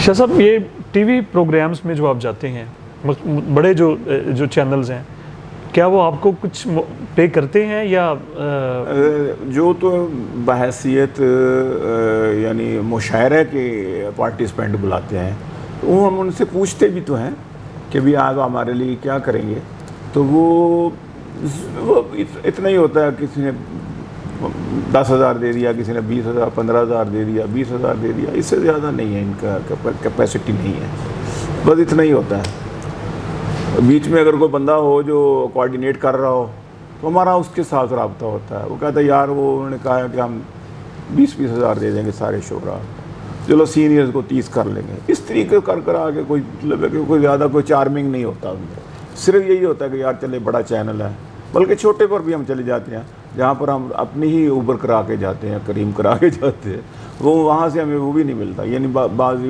شاہ صاحب یہ T V programmes میں جو آپ جاتے ہیں بڑے جو چینلز ہیں کیا وہ آپ کو کچھ پے کرتے ہیں یا جو تو بحیثیت یعنی مشاعرے کے پارٹیسپینٹ بلاتے ہیں وہ ہم ان سے پوچھتے بھی تو ہیں کہ بھی آپ ہمارے لیے کیا کریں گے، تو وہ اتنا ہی ہوتا ہے، کسی نے 10,000 دے دیا، کسی نے 20,000 15,000 دے دیا، 20,000 دے دیا، اس سے زیادہ نہیں ہے، ان کا کیپیسٹی نہیں ہے، بس اتنا ہی ہوتا ہے۔ بیچ میں اگر کوئی بندہ ہو جو کوآرڈینیٹ کر رہا ہو تو ہمارا اس کے ساتھ رابطہ ہوتا ہے، وہ کہتا ہے یار وہ انہوں نے کہا ہے کہ ہم 20,000 دے دیں گے سارے شعراء، چلو سینئرز کو 30 کر لیں گے، اس طریقے کر آگے کوئی مطلب ہے کہ کوئی زیادہ کوئی چارمنگ نہیں ہوتا ان میں، صرف یہی ہوتا ہے کہ یار چلے بڑا چینل ہے، بلکہ چھوٹے پر بھی ہم چلے جاتے ہیں جہاں پر ہم اپنی ہی اوبر کرا کے جاتے ہیں، کریم کرا کے جاتے ہیں، وہ وہاں سے ہمیں وہ بھی نہیں ملتا، یعنی بعض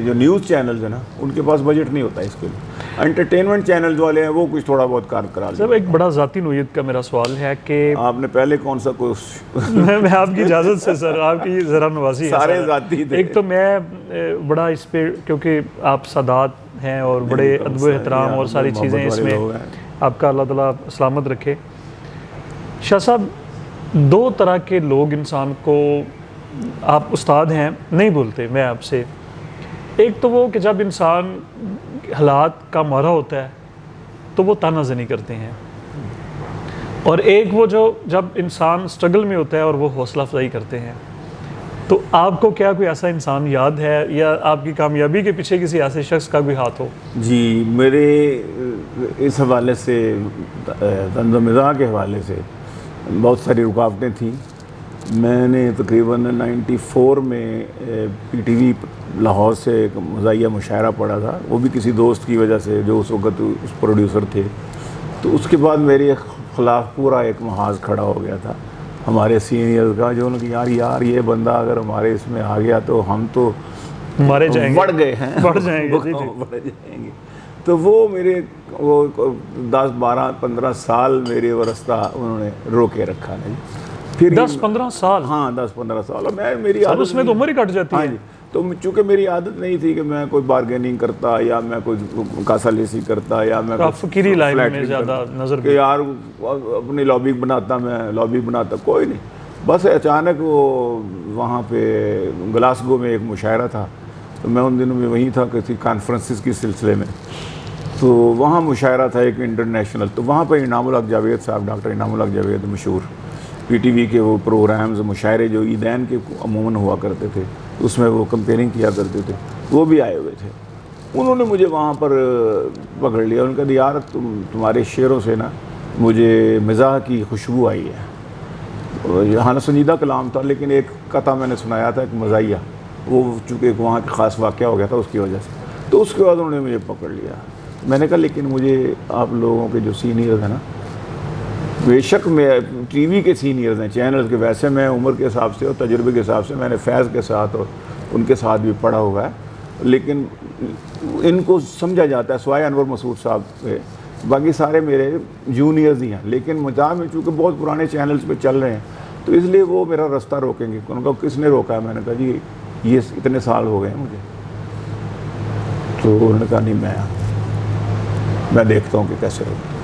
جو نیوز چینلز ہیں نا ان کے پاس بجٹ نہیں ہوتا اس کے لیے، انٹرٹینمنٹ چینلز والے ہیں وہ کچھ تھوڑا بہت کار کرا لیتے ہیں۔ صاحب ایک بڑا ذاتی نوعیت کا میرا سوال ہے کہ آپ نے پہلے کون سا میں آپ کی اجازت سے سر آپ کی ذرا نوازی ہے، سارے ذاتی تھے۔ ایک تو میں بڑا اس پہ کیونکہ آپ سادات ہیں اور بڑے ادب و احترام اور ساری چیزیں اس میں آپ کا اللہ تعالیٰ سلامت رکھے۔ شاہ صاحب دو طرح کے لوگ انسان کو، آپ استاد ہیں نہیں بولتے میں آپ سے، ایک تو وہ کہ جب انسان حالات کا مارا ہوتا ہے تو وہ تانا زنی کرتے ہیں، اور ایک وہ جو جب انسان سٹرگل میں ہوتا ہے اور وہ حوصلہ افزائی کرتے ہیں۔ تو آپ کو کیا کوئی ایسا انسان یاد ہے یا آپ کی کامیابی کے پیچھے کسی ایسے شخص کا کوئی ہاتھ ہو؟ جی، میرے اس حوالے سے طنز و مزاح کے حوالے سے بہت ساری رکاوٹیں تھیں۔ میں نے تقریباً 94 میں پی ٹی وی لاہور سے ایک مزاحیہ مشاعرہ پڑھا تھا، وہ بھی کسی دوست کی وجہ سے جو اس وقت اس پروڈیوسر تھے، تو اس کے بعد میرے خلاف پورا ایک محاذ کھڑا ہو گیا تھا ہمارے سینئرز کا، جو انہوں نے کہا یار یہ بندہ اگر ہمارے اس میں آ گیا تو ہم تو مارے جائیں گے، بڑھ گئے ہیں، بڑھ جائیں گے، بڑھ جائیں گے۔ تو وہ میرے 10 12 15 سال میرے ورثہ انہوں نے روکے رکھا ہے، پھر 10-15 سال؟ ہاں 10-15 سال، اور میری عادت اس میں تو عمر ہی کٹ جاتی ہے۔ تو چونکہ میری عادت نہیں تھی کہ میں کوئی بارگیننگ کرتا یا میں کوئی کاسالیسی کرتا یا میں فقیری لائن میں زیادہ نظر کہ یار اپنی لابی بناتا کوئی نہیں، بس اچانک وہ وہاں پہ گلاسگو میں ایک مشاعرہ تھا، تو میں ان دنوں میں وہیں تھا کسی کانفرنسز کے سلسلے میں، تو وہاں مشاعرہ تھا ایک انٹرنیشنل، تو وہاں پہ انعام الحق جاوید صاحب، ڈاکٹر انعام الحق جاوید مشہور پی ٹی وی کے وہ پروگرامز مشاعرے جو عیدین کے عموماً ہوا کرتے تھے اس میں وہ کمپیئرنگ کیا کرتے تھے، وہ بھی آئے ہوئے تھے، انہوں نے مجھے وہاں پر پکڑ لیا، ان کا یار تمہارے شعروں سے نا مجھے مزاح کی خوشبو آئی ہے، یہاں سنجیدہ کلام تھا لیکن ایک قطعہ میں نے سنایا تھا ایک مزاحیہ، وہ چونکہ ایک وہاں کا خاص واقعہ ہو گیا تھا اس کی وجہ سے، تو اس کے بعد انہوں نے مجھے پکڑ لیا۔ میں نے کہا لیکن مجھے آپ لوگوں کے جو سینئرز ہیں نا، بے شک میں ٹی وی کے سینئرز ہیں چینلز کے، ویسے میں عمر کے حساب سے اور تجربے کے حساب سے میں نے فیض کے ساتھ اور ان کے ساتھ بھی پڑھا ہوا ہے، لیکن ان کو سمجھا جاتا ہے سوائے انور مسعود صاحب سے، باقی سارے میرے جونیئرز ہی ہیں، لیکن مجھے میں چونکہ بہت پرانے چینلز پہ چل رہے ہیں تو اس لیے وہ میرا رستہ روکیں گے۔ ان کو کس نے روکا ہے؟ میں نے کہا جی یہ اتنے سال ہو گئے ہیں مجھے، تو انہوں نے کہا نہیں میں دیکھتا ہوں کہ کیسے روکتا۔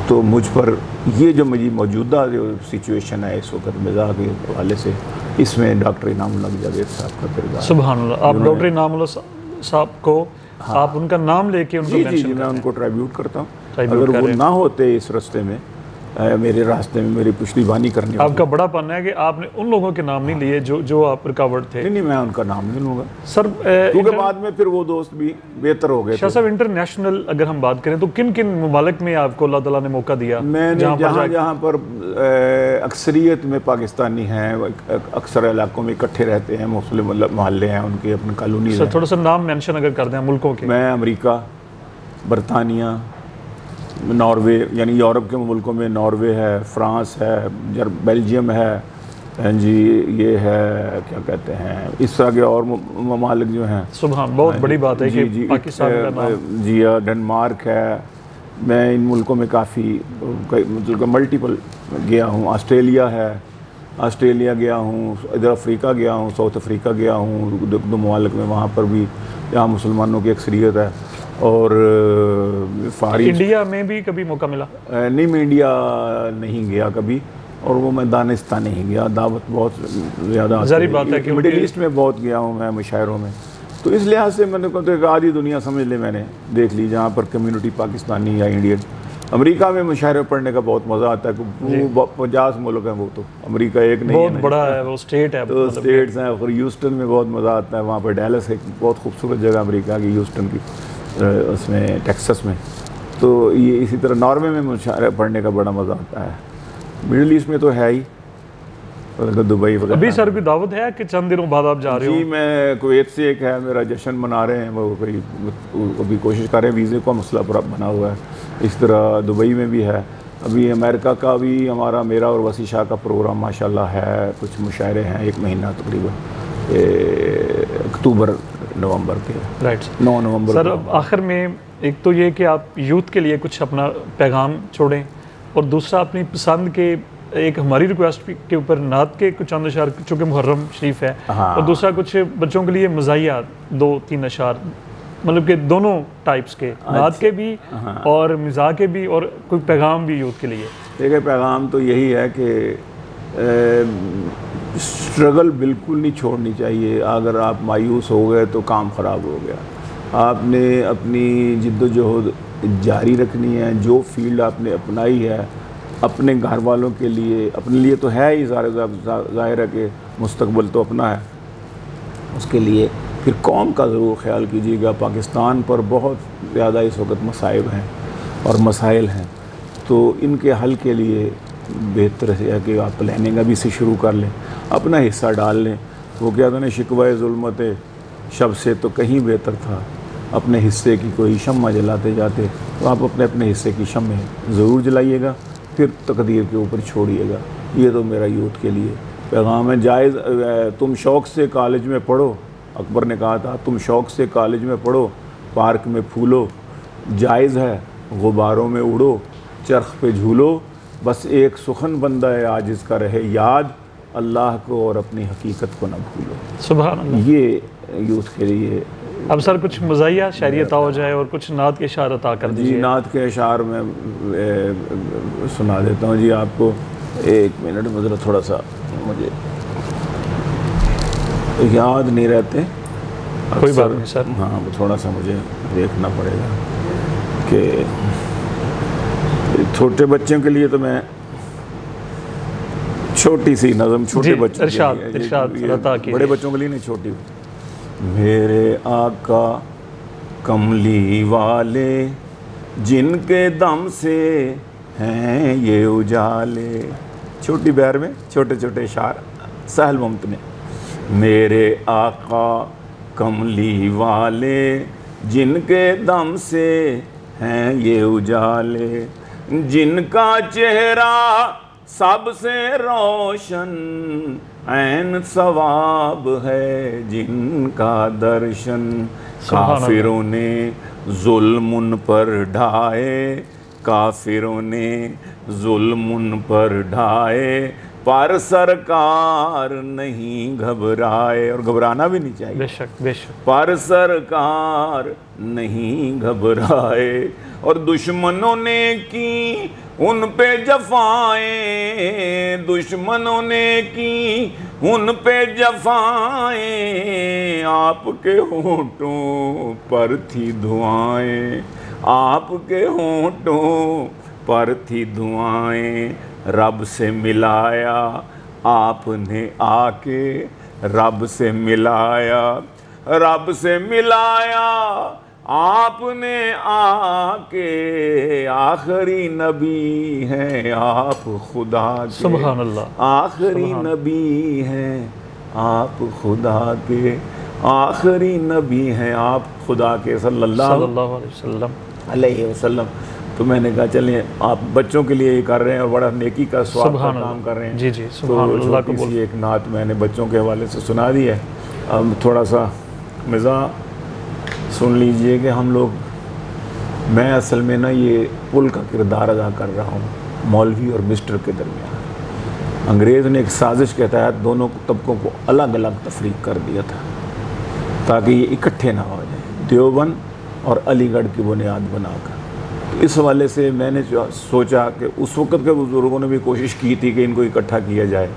تو مجھ پر یہ جو مجھے موجودہ جو سچویشن ہے اس وقت مزاح کے حوالے سے، اس میں ڈاکٹر انعام الحق جاوید صاحب کا کردار۔ سبحان اللہ، آپ ڈاکٹر انعام الحق صاحب کو آپ ان کا نام لے کے ان کو مینشن کرتے ہیں؟ میں ان کو ٹریبیوٹ کرتا ہوں، اگر وہ نہ ہوتے اس راستے میں، میرے راستے میں میری پشتیبانی کرنی ہوتی۔ آپ کا بڑا پن ہے کہ آپ نے ان لوگوں کے نام نہیں لیے جو آپ رکاوٹ تھے۔ نہیں میں ان کا نام نہیں لوں گا سر، کیونکہ بعد میں پھر وہ دوست بھی بہتر ہو گئے۔ شاہ صاحب انٹرنیشنل اگر ہم بات کریں تو کن کن ممالک میں آپ کو اللہ تعالیٰ نے موقع دیا؟ میں نے جہاں پر اکثریت میں پاکستانی ہیں، اکثر علاقوں میں اکٹھے رہتے ہیں، مسلم محلے ہیں ان کے، اپنے کالونیز ہیں۔ تھوڑا سا نام مینشن اگر کر دیں ملکوں کے۔ میں امریکہ، برطانیہ، ناروے، یعنی یورپ کے ملکوں میں ناروے ہے، فرانس ہے، بیلجیم ہے، جی یہ ہے کیا کہتے ہیں، اس طرح کے اور ممالک جو ہیں۔ سبحان، بہت بڑی بات ہے کہ پاکستان کا نام، جی ڈنمارک ہے، میں ان ملکوں میں کافی ملٹیپل گیا ہوں، آسٹریلیا ہے، آسٹریلیا گیا ہوں، ادھر افریقہ گیا ہوں، ساؤتھ افریقہ گیا ہوں، دو ممالک میں، وہاں پر بھی جہاں مسلمانوں کی اکثریت ہے. اور فارغ انڈیا میں بھی کبھی موقع ملا؟ نہیں، میں انڈیا نہیں گیا کبھی، اور وہ میں دانستان نہیں گیا. دعوت بہت زیادہ آتی ظاہری بات ہے کہ مڈل ایسٹ میں بہت گیا ہوں میں مشاعروں میں. تو اس لحاظ سے میں نے کہا کہ آدھی دنیا سمجھ لے میں نے دیکھ لی جہاں پر کمیونٹی پاکستانی یا انڈین. امریکہ میں مشاعرے پڑھنے کا بہت مزہ آتا ہے. وہ 50 ملک ہیں، وہ تو امریکہ ایک نہیں ہے، بہت بڑا ہے وہ اسٹیٹ ہے. تو اسٹیٹس ہیں. اور ہیوسٹن میں بہت مزہ آتا ہے، وہاں پر ڈیلس ایک بہت خوبصورت جگہ امریکہ کی، ہیوسٹن کی، اس میں ٹیکسس میں. تو یہ اسی طرح ناروے میں مشاعرے پڑھنے کا بڑا مزہ آتا ہے. مڈل ایسٹ میں تو ہے ہی، دبئی وغیرہ. ابھی سر کوئی دعوت ہے کہ چند دنوں بعد آپ جا رہے ہو؟ جی میں کویت سے ایک ہے میرا جشن منا رہے ہیں، وہ کوئی ابھی کوشش کر رہے ہیں، ویزے کا مسئلہ پورا بنا ہوا ہے. اس طرح دبئی میں بھی ہے. ابھی امریکہ کا بھی ہمارا، میرا اور وسیع شاہ کا پروگرام ماشاءاللہ ہے. کچھ مشاعرے ہیں، ایک مہینہ تقریباً اکتوبر نومبر کے. رائٹ 9 نومبر. سر آخر میں ایک تو یہ کہ آپ یوتھ کے لیے کچھ اپنا پیغام چھوڑیں، اور دوسرا اپنی پسند کے ایک ہماری ریکویسٹ کے اوپر نعت کے کچھ چند اشعار، چونکہ محرم شریف ہے، اور دوسرا کچھ بچوں کے لیے مزاحیہ 2-3 اشعار، مطلب کہ دونوں ٹائپس کے، نعت کے بھی اور مزاح کے بھی، اور کوئی پیغام بھی یوتھ کے لیے. دیکھیں پیغام تو یہی ہے کہ اسٹرگل بالکل نہیں چھوڑنی چاہیے. اگر آپ مایوس ہو گئے تو کام خراب ہو گیا. آپ نے اپنی جد و جہد جاری رکھنی ہے. جو فیلڈ آپ نے اپنائی ہے اپنے گھر والوں کے لیے، اپنے لیے تو ہے ہی، ظاہر ہے کہ مستقبل تو اپنا ہے، اس کے لیے پھر قوم کا ضرور خیال کیجیے گا. پاکستان پر بہت زیادہ اس وقت مصائب ہیں اور مسائل ہیں، تو ان کے حل کے لیے بہتر ہے کہ آپ پلاننگ ابھی سے شروع کر لیں، اپنا حصہ ڈال لیں. وہ کیا تھا نا، شکوہ ظلمت شب سے تو کہیں بہتر تھا اپنے حصے کی کوئی شمع جلاتے جاتے. تو آپ اپنے حصے کی شمع ضرور جلائیے گا، پھر تقدیر کے اوپر چھوڑیے گا. یہ تو میرا یوتھ کے لیے پیغام ہے. جائز تم شوق سے کالج میں پڑھو، اکبر نے کہا تھا تم شوق سے کالج میں پڑھو، پارک میں پھولو، جائز ہے غباروں میں اڑو، چرخ پہ جھولو، بس ایک سخن بندہ ہے عاجز کا رہے یاد، اللہ کو اور اپنی حقیقت کو نہ بھولو. سبحان اللہ. یہ یوتھ کے لیے. اب سر کچھ مزاحیہ شاعری عطا ہو جائے اور کچھ نعت کے اشعار عطا کر دیجیے. جی نعت کے اشعار میں سنا دیتا ہوں جی آپ کو. 1 منٹ میں ذرا تھوڑا سا مجھے یاد نہیں رہتے. کوئی بات نہیں سر. ہاں تھوڑا سا مجھے دیکھنا پڑے گا کہ چھوٹے بچوں کے لیے تو میں چھوٹی سی نظم چھوٹے بچوں ارشاد عطا کیجیے. بڑے بچوں کے لیے نہیں، چھوٹی. میرے آقا کملی والے جن کے دم سے ہیں یہ اجالے. چھوٹی بہر میں چھوٹے چھوٹے اشعار سہل ممتنع. میرے آقا کملی والے جن کے دم سے ہیں یہ اجالے، جن کا چہرہ سب سے روشن عین ثواب ہے جن کا درشن. کافروں نے ظلم ان پر ڈھائے، کافروں نے ظلم ان پر ڈھائے، پر سرکار نہیں گھبرائے. اور گھبرانا بھی نہیں چاہیے. بے شک بے شک. پر سرکار نہیں گھبرائے. اور دشمنوں نے کی ان پہ جفائیں، دشمنوں نے کی ان پہ جفائیں، آپ کے ہونٹوں پر تھی دعائیں، آپ کے ہونٹوں پر تھی دعائیں. رب سے ملایا آپ نے آ کے، رب سے ملایا، رب سے ملایا آپ نے آ کے. آخری نبی ہیں آپ خدا کے، سبحان اللہ. آخری نبی ہیں آپ خدا کے، آخری نبی ہیں آپ خدا کے صلی اللہ علیہ وسلم. تو میں نے کہا چلیں آپ بچوں کے لیے یہ کر رہے ہیں اور بڑا نیکی کا ثواب کا کام کر رہے ہیں. جی جی سبحان اللہ. چھوٹی سی ایک نعت میں نے بچوں کے حوالے سے سنا دی ہے. اب تھوڑا سا مزاح سن لیجئے کہ ہم لوگ، میں اصل میں نا یہ پل کا کردار ادا کر رہا ہوں مولوی اور مسٹر کے درمیان. انگریز نے ایک سازش کے تحت دونوں طبقوں کو الگ الگ تفریق کر دیا تھا تاکہ یہ اکٹھے نہ ہو جائیں، دیوبند اور علی گڑھ کی بنیاد بنا کر۔ اس حوالے سے میں نے سوچا کہ اس وقت کے بزرگوں نے بھی کوشش کی تھی کہ ان کو اکٹھا کیا جائے،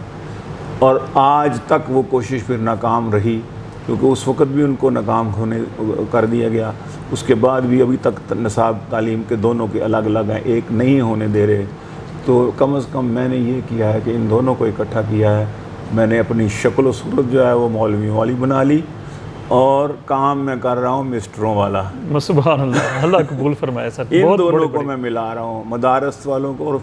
اور آج تک وہ کوشش پھر ناکام رہی، کیونکہ اس وقت بھی ان کو ناکام کر دیا گیا۔ اس کے بعد بھی ابھی تک نصاب تعلیم کے دونوں کے الگ الگ ہیں، ایک نہیں ہونے دے رہے۔ تو کم از کم میں نے یہ کیا ہے کہ ان دونوں کو اکٹھا کیا ہے۔ میں نے اپنی شکل و صورت جو ہے وہ مولویوں والی بنا لی، اور کام میں کر رہا ہوں مسٹروں والا۔ سبحان اللہ، اللہ قبول فرمائے سر۔ ان دونوں کو میں ملا رہا ہوں، مدارس والوں کو اور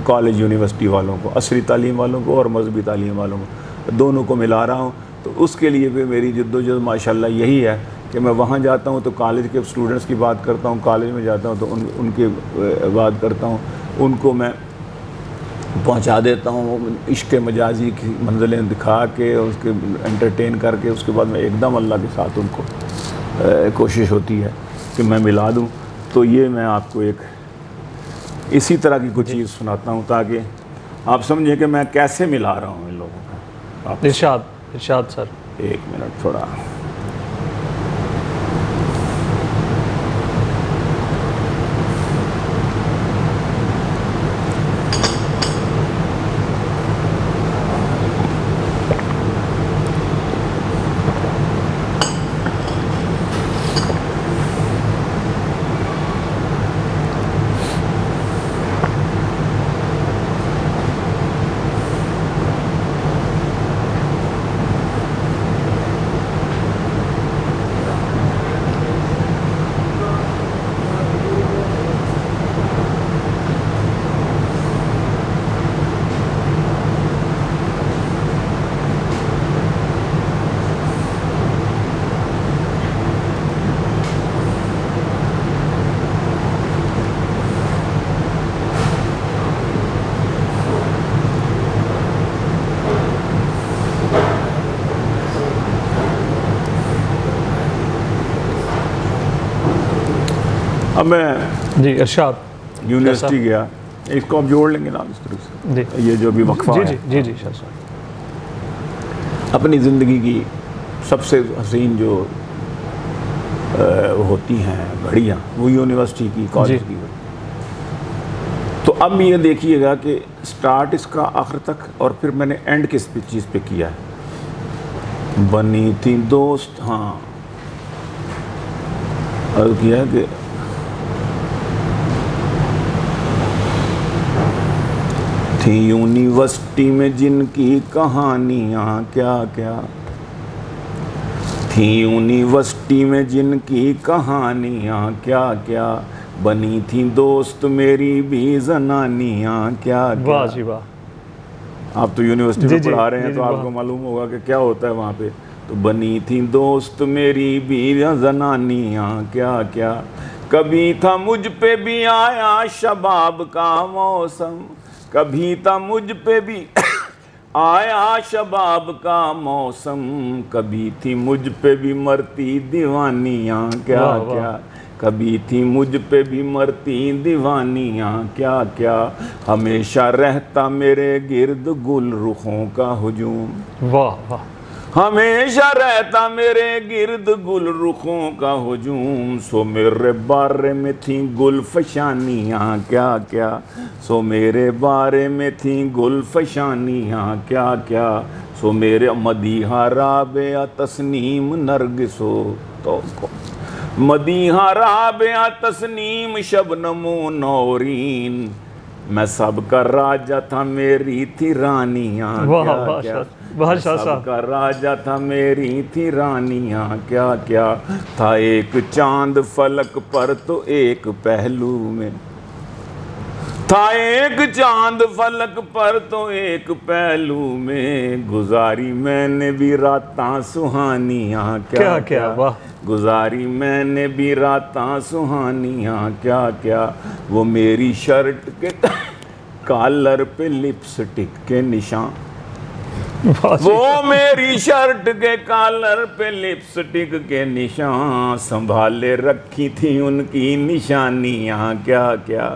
کالج یونیورسٹی والوں کو، عصری تعلیم والوں کو اور مذہبی تعلیم والوں کو، دونوں کو ملا رہا ہوں۔ تو اس کے لیے بھی میری جد و جہد ماشاءاللہ یہی ہے کہ میں وہاں جاتا ہوں تو کالج کے اسٹوڈنٹس کی بات کرتا ہوں، کالج میں جاتا ہوں تو ان کی بات کرتا ہوں، ان کو میں پہنچا دیتا ہوں، عشق مجازی کی منزلیں دکھا کے، اس کے انٹرٹین کر کے، اس کے بعد میں ایک دم اللہ کے ساتھ ان کو کوشش ہوتی ہے کہ میں ملا دوں۔ تو یہ میں آپ کو ایک اسی طرح کی کچھ چیز سناتا ہوں تاکہ آپ سمجھیں کہ میں کیسے ملا رہا ہوں ان لوگوں کو۔ ارشاد سر۔ ایک منٹ تھوڑا۔ اب میں جی ارشاد یونیورسٹی گیا، اس کو آپ جوڑ لیں گے نا اس طرح سے، جی یہ جو بھی وقفہ ہے جی ارشاد صاحب۔ اپنی زندگی کی سب سے حسین جو ہوتی ہیں گھڑیاں، وہ یونیورسٹی کی، کالج کی۔ تو اب یہ دیکھیے گا کہ سٹارٹ اس کا آخر تک، اور پھر میں نے اینڈ کس چیز پہ کیا ہے۔ بنی تھی دوست، ہاں عرض کیا کہ تھی یونیورسٹی میں جن کی کہانیاں کیا کیا، تھی یونیورسٹی میں جن کی کہانیاں کیا کیا، بنی تھی دوست میری بھی زنانیاں کیا کیا۔ واہ جی واہ۔ آپ تو یونیورسٹی میں پڑھا رہے ہیں تو آپ کو معلوم ہوگا کہ کیا ہوتا ہے وہاں پہ۔ تو بنی تھی دوست میری بھی زنانیاں کیا کیا، کبھی تھا مجھ پہ بھی آیا شباب کا موسم، کبھی تھا مجھ پہ بھی آیا شباب کا موسم، کبھی تھی مجھ پہ بھی مرتی دیوانیاں کیا کیا، کبھی تھی مجھ پہ بھی مرتی دیوانیاں کیا کیا، ہمیشہ رہتا میرے گرد گل رخوں کا ہجوم، واہ واہ، ہمیشہ رہتا میرے گرد گل رخوں کا ہجوم، سو میرے بارے میں تھیں گل فشانیاں کیا کیا، سو میرے بارے میں تھیں گل فشانیاں کیا کیا، سو میرے مدیحہ رابعہ تسنیم نرگسو، تو مدیحہ رابعہ تسنیم شبنم و نورین، میں سب کا راجہ تھا میری تھی رانیاں کیا کیا، سب کا راجہ تھا میری تھی رانیاں کیا کیا، تھا ایک چاند فلک پر تو ایک پہلو میں، تھا ایک چاند فلک پر تو ایک پہلو میں، گزاری میں نے بھی راتاں سہانیاں کیا کیا، گزاری میں نے بھی راتاں سہانیاں کیا کیا، وہ میری شرٹ کے کالر پہ لپسٹک کے نشان، وہ میری شرٹ کے کالر پہ لپسٹک کے نشان، سنبھالے رکھی تھی ان کی نشانیاں کیا کیا،